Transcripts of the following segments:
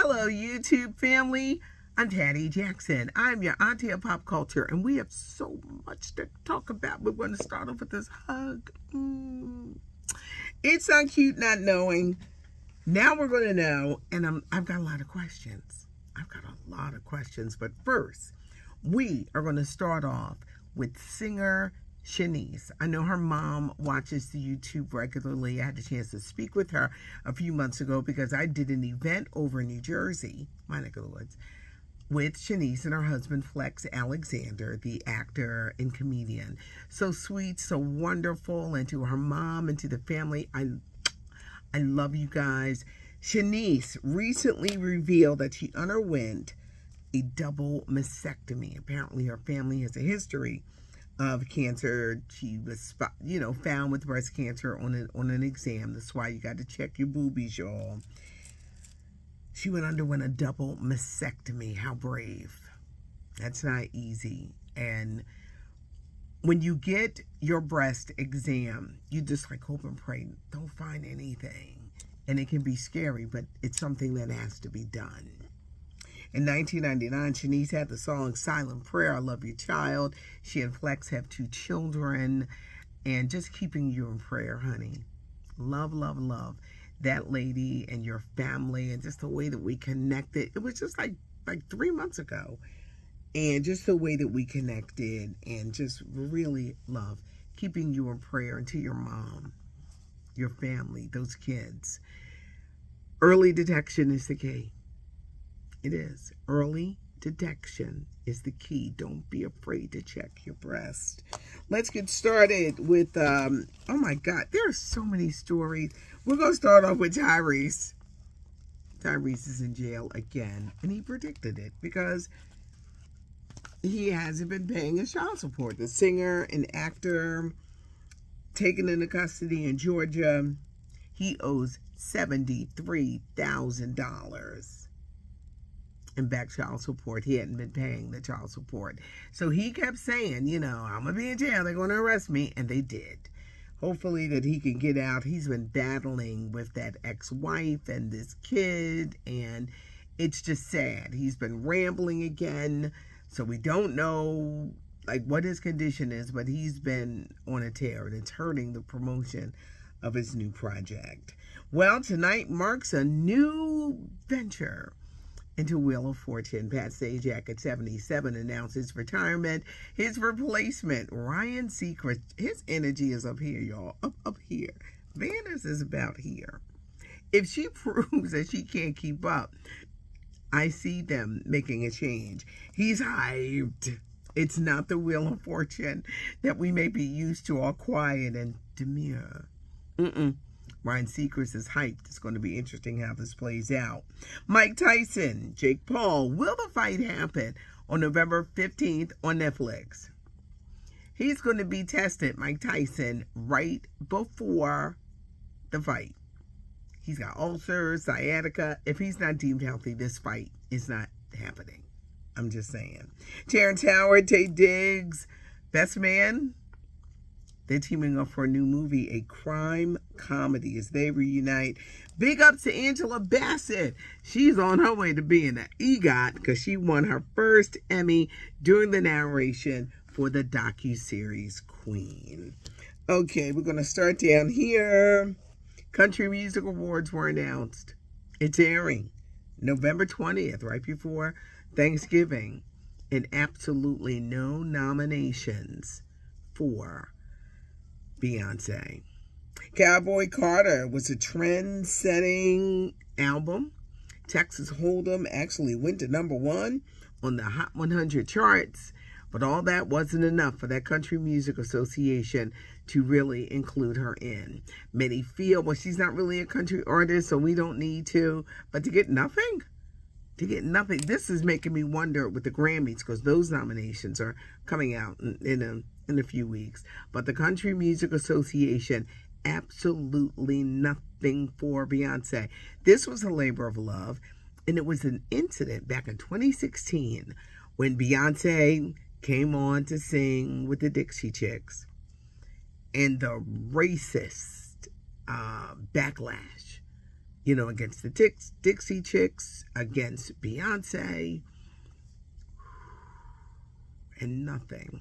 Hello, YouTube family. I'm Taddy Jackson. I'm your auntie of pop culture, and we have so much to talk about. We're going to start off with this hug. It's not cute not knowing. Now we're going to know, and I've got a lot of questions. But first, we are going to start off with singer Tyrese. I know her mom watches the YouTube regularly. I had the chance to speak with her a few months ago because I did an event over in New Jersey, my neck of the woods, with Tyrese and her husband Flex Alexander, the actor and comedian. So sweet, so wonderful, and to her mom and to the family, I love you guys. Tyrese recently revealed that she underwent a double mastectomy. Apparently her family has a history of cancer. She was, found with breast cancer on an exam. That's why you got to check your boobies, y'all. She underwent a double mastectomy. How brave. That's not easy. And when you get your breast exam, you just hope and pray, don't find anything. And it can be scary, but it's something that has to be done. In 1999, Tyrese had the song Silent Prayer, I Love Your Child. She and Flex have 2 children. And just keeping you in prayer, honey. Love, love, love that lady and your family and just the way that we connected. It was just like 3 months ago. And just the way that we connected and just really love keeping you in prayer, and to your mom, your family, those kids. Early detection is the key. It is. Early detection is the key. Don't be afraid to check your breast. Let's get started with, oh my God, there are so many stories. We're going to start off with Tyrese. Tyrese is in jail again, and he predicted it because he hasn't been paying his child support. The singer and actor taken into custody in Georgia, he owes $73,000 in back child support. He hadn't been paying the child support. So he kept saying, I'm going to be in jail. They're going to arrest me. And they did. Hopefully that he can get out. He's been battling with that ex-wife and this kid. And it's just sad. He's been rambling again. So we don't know what his condition is. But he's been on a tear. And it's hurting the promotion of his new project. Well, tonight marks a new venture into Wheel of Fortune. Pat Sajak at 77 announced his retirement. His replacement, Ryan Seacrest, his energy is up here, y'all. Up here. Vannis is about here. If she proves that she can't keep up, I see them making a change. He's hyped. It's not the Wheel of Fortune that we may be used to, all quiet and demure. Ryan Seacrest is hyped. It's going to be interesting how this plays out. Mike Tyson, Jake Paul. Will the fight happen on November 15th on Netflix? He's going to be tested, Mike Tyson, right before the fight. He's got ulcers, sciatica. If he's not deemed healthy, this fight is not happening. I'm just saying. Terrence Howard, Taye Diggs, Best Man. They're teaming up for a new movie, a crime comedy, as they reunite. Big ups to Angela Bassett. She's on her way to being an EGOT because she won her first Emmy during the narration for the docuseries Queen. Okay, we're going to start down here. Country Music Awards were announced. It's airing November 20th, right before Thanksgiving. And absolutely no nominations for Beyonce. Cowboy Carter was a trend-setting album. Texas Hold'em actually went to #1 on the Hot 100 charts, but all that wasn't enough for that Country Music Association to really include her in. Many feel, well, she's not really a country artist, so we don't need to, but to get nothing? This is making me wonder with the Grammys, because those nominations are coming out in a few weeks. But the Country Music Association, absolutely nothing for Beyonce. This was a labor of love, and it was an incident back in 2016 when Beyonce came on to sing with the Dixie Chicks, and the racist backlash you know, against the Dixie Chicks, against Beyonce, and nothing.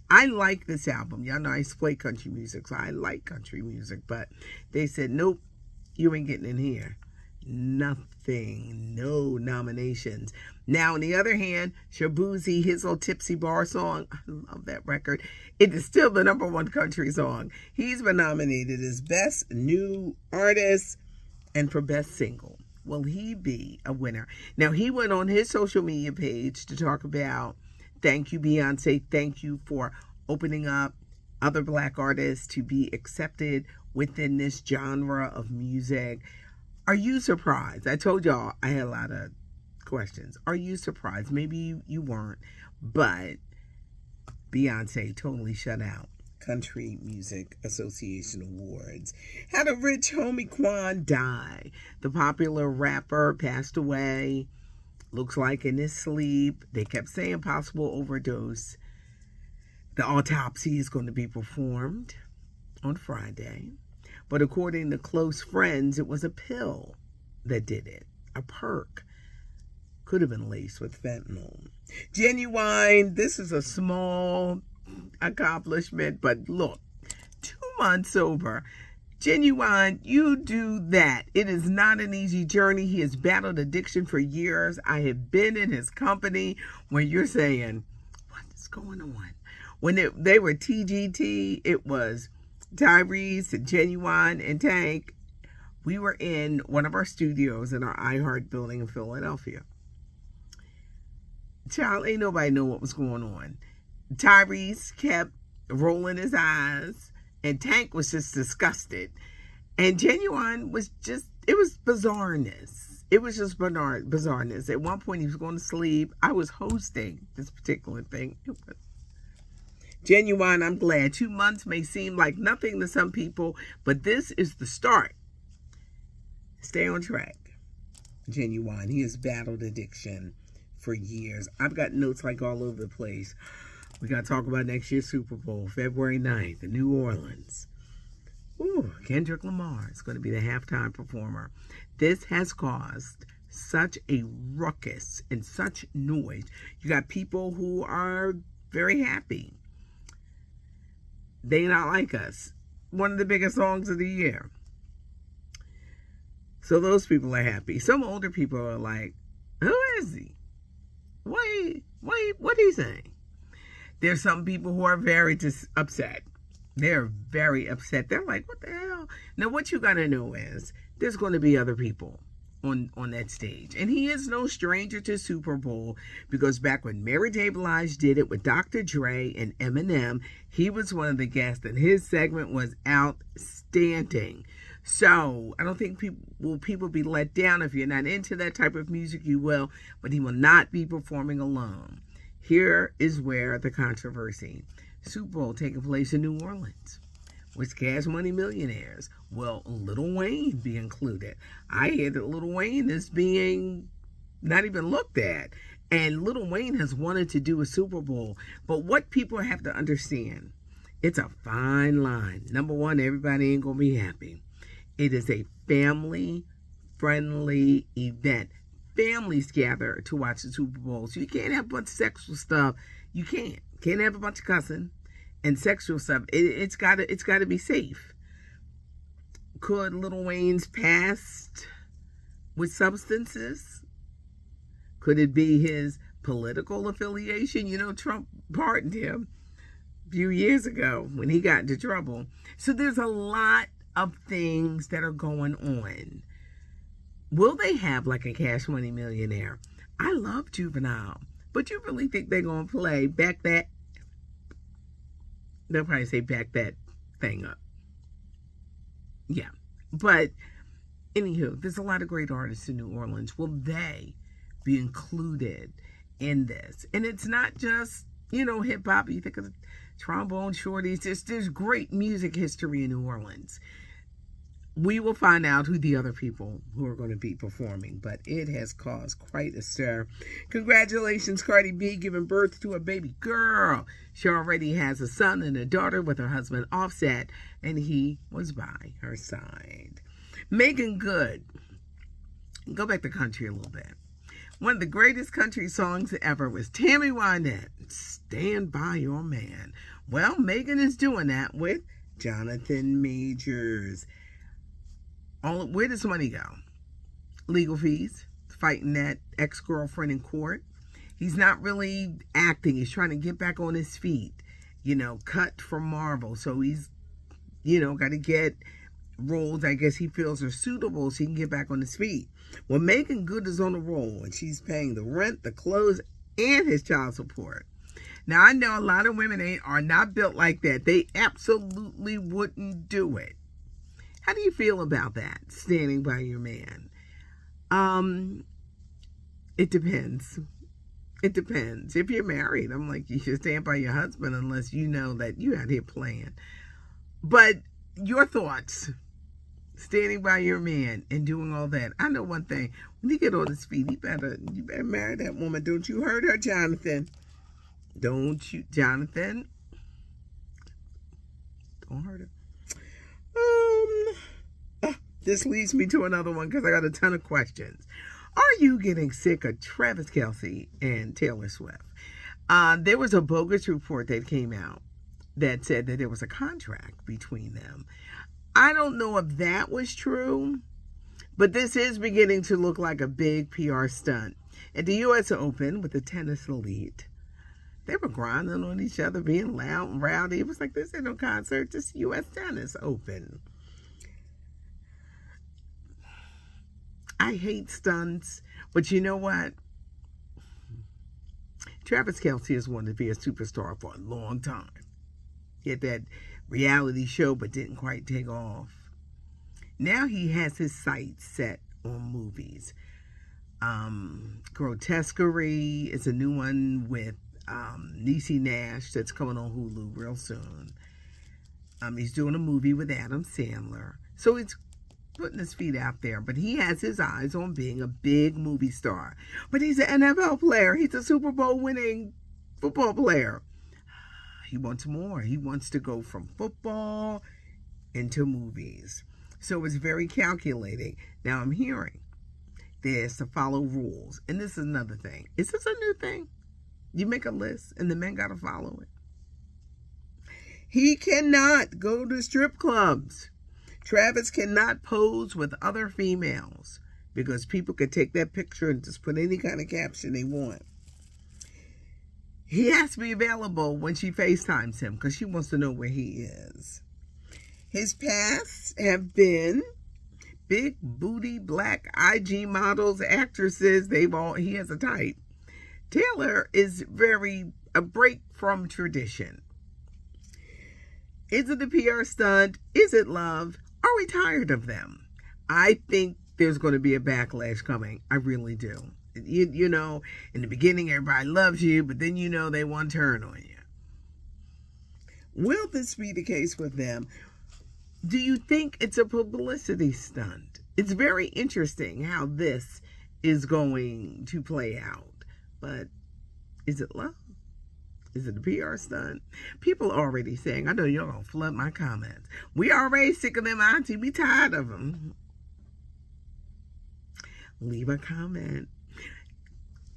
I like this album. Y'all know I play country music, so I like country music, but they said, nope, you ain't getting in here. Nothing. No nominations. Now, on the other hand, Shabuzi, his old Tipsy Bar song, I love that record. It is still the #1 country song. He's been nominated as Best New Artist and for Best Single. Will he be a winner? Now, he went on his social media page to talk about, thank you, Beyonce. Thank you for opening up other Black artists to be accepted within this genre of music. Are you surprised? I told y'all I had a lot of questions. Are you surprised? Maybe you weren't, but Beyonce totally shut out Country Music Association Awards. Had a rich homie Quan die. The popular rapper passed away, looks like in his sleep. They kept saying possible overdose. The autopsy is going to be performed on Friday. But according to close friends, it was a pill that did it. A perk. Could have been laced with fentanyl. Genuine, this is a small accomplishment, but look, 2 months sober. Genuine, you do that. It is not an easy journey. He has battled addiction for years. I have been in his company when you're saying, what is going on? When they were TGT, it was Tyrese and Genuine and Tank. We were in one of our studios in our iHeart building in Philadelphia. Child, ain't nobody know what was going on. Tyrese kept rolling his eyes, and Tank was just disgusted. And Genuine was just, it was bizarreness. It was just bizarreness. At one point, he was going to sleep. I was hosting this particular thing. It was Genuine, I'm glad. 2 months may seem like nothing to some people, but this is the start. Stay on track. Genuine, he has battled addiction for years. I've got notes like all over the place. We got to talk about next year's Super Bowl, February 9th in New Orleans. Ooh, Kendrick Lamar is going to be the halftime performer. This has caused such a ruckus and such noise. You got people who are very happy. They Not Like Us, one of the biggest songs of the year. So those people are happy. Some older people are like, who is he? Wait, what is he saying? There's some people who are very upset. They're very upset. They're like, what the hell? Now, what you got to know is there's going to be other people on that stage. And he is no stranger to Super Bowl, because back when Mary J. Blige did it with Dr. Dre and Eminem, he was one of the guests, and his segment was outstanding. So I don't think people be let down. If you're not into that type of music, you will, but he will not be performing alone. Here is where the controversy. Super Bowl taking place in New Orleans with Cash Money millionaires. Will Lil Wayne be included? I hear that Lil Wayne is being not even looked at. And Lil Wayne has wanted to do a Super Bowl. But what people have to understand, it's a fine line. Number one, everybody ain't going to be happy. It is a family-friendly event. Families gather to watch the Super Bowl. So you can't have a bunch of sexual stuff. You can't. Can't have a bunch of cussing and sexual stuff. It's gotta be safe. Could Lil Wayne's past with substances? Could it be his political affiliation? You know, Trump pardoned him a few years ago when he got into trouble. So there's a lot of things that are going on. Will they have like a Cash Money millionaire? I love Juvenile, but you really think they're going to play back that? They'll probably say back that thing up. Yeah. But anywho, there's a lot of great artists in New Orleans. Will they be included in this? And it's not just, you know, hip hop. You think of trombone shorties. There's great music history in New Orleans. We will find out who the other people who are going to be performing, but it has caused quite a stir. Congratulations, Cardi B, giving birth to a baby girl. She already has a son and a daughter with her husband Offset, and he was by her side. Megan Good Go back to country a little bit. One of the greatest country songs ever was Tammy Wynette, Stand By Your Man. Well, Megan is doing that with Jonathan Majors. Where does money go? Legal fees, fighting that ex-girlfriend in court. He's not really acting. He's trying to get back on his feet. You know, cut from Marvel. So he's, you know, got to get roles I guess he feels are suitable so he can get back on his feet. Well, Megan Good is on the roll, and she's paying the rent, the clothes, and his child support. Now, I know a lot of women are not built like that. They absolutely wouldn't do it. How do you feel about that, standing by your man? It depends. It depends. If you're married, I'm like, you should stand by your husband unless you know that you out here playing. But your thoughts, standing by your man and doing all that. I know one thing. When he get on his feet, you better marry that woman. Don't you hurt her, Jonathan. Don't you, Jonathan. Don't hurt her. This leads me to another one because I got a ton of questions. Are you getting sick of Travis Kelce and Taylor Swift? There was a bogus report that came out that said that there was a contract between them. I don't know if that was true, but this is beginning to look like a big PR stunt. At the U.S. Open with the tennis elite, they were grinding on each other, being loud and rowdy. It was like, this ain't no concert, this U.S. Tennis Open. I hate stunts, but you know what? Travis Kelce has wanted to be a superstar for a long time. He had that reality show, but didn't quite take off. Now he has his sights set on movies. Grotesquerie is a new one with Niecy Nash that's coming on Hulu real soon. He's doing a movie with Adam Sandler. So he's putting his feet out there, but he has his eyes on being a big movie star. But he's an NFL player. He's a Super Bowl winning football player. He wants more. He wants to go from football into movies. So it's very calculating. Now I'm hearing there's to follow rules. And this is another thing. Is this a new thing? You make a list and the men got to follow it. He cannot go to strip clubs. Travis cannot pose with other females because people could take that picture and just put any kind of caption they want. He has to be available when she FaceTimes him because she wants to know where he is. His pasts have been big booty black IG models, actresses. He has a type. Taylor is a break from tradition. Is it a PR stunt? Is it love? Are we tired of them? I think there's going to be a backlash coming. I really do. You know, in the beginning, everybody loves you, but then you know they want to turn on you. Will this be the case with them? Do you think it's a publicity stunt? It's very interesting how this is going to play out. But is it love? Is it a PR stunt? People are already saying, I know you're going to flood my comments. We already sick of them, auntie. We tired of them. Leave a comment.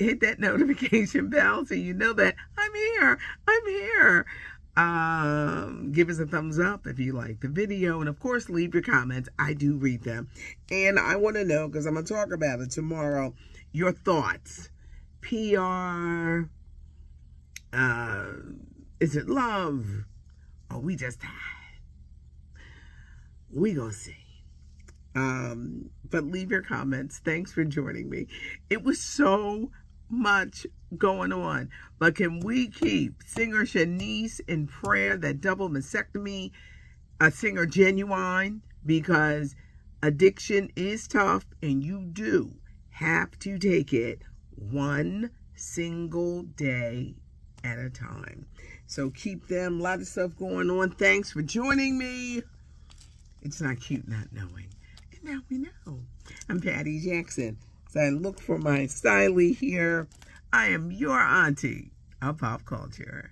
Hit that notification bell so you know that I'm here. I'm here. Give us a thumbs up if you like the video. And, of course, leave your comments. I do read them. And I want to know, because I'm going to talk about it tomorrow, your thoughts. PR. Is it love? Or we just tired? We gonna see. But leave your comments. Thanks for joining me. It was so much going on. But can we keep singer Shanice in prayer, that double mastectomy, singer Genuine? Because addiction is tough and you do have to take it one single day at a time. So keep them. A lot of stuff going on. Thanks for joining me. It's not cute not knowing. And now we know. I'm Patty Jackson. So I look for my stylie here. I am your auntie of pop culture.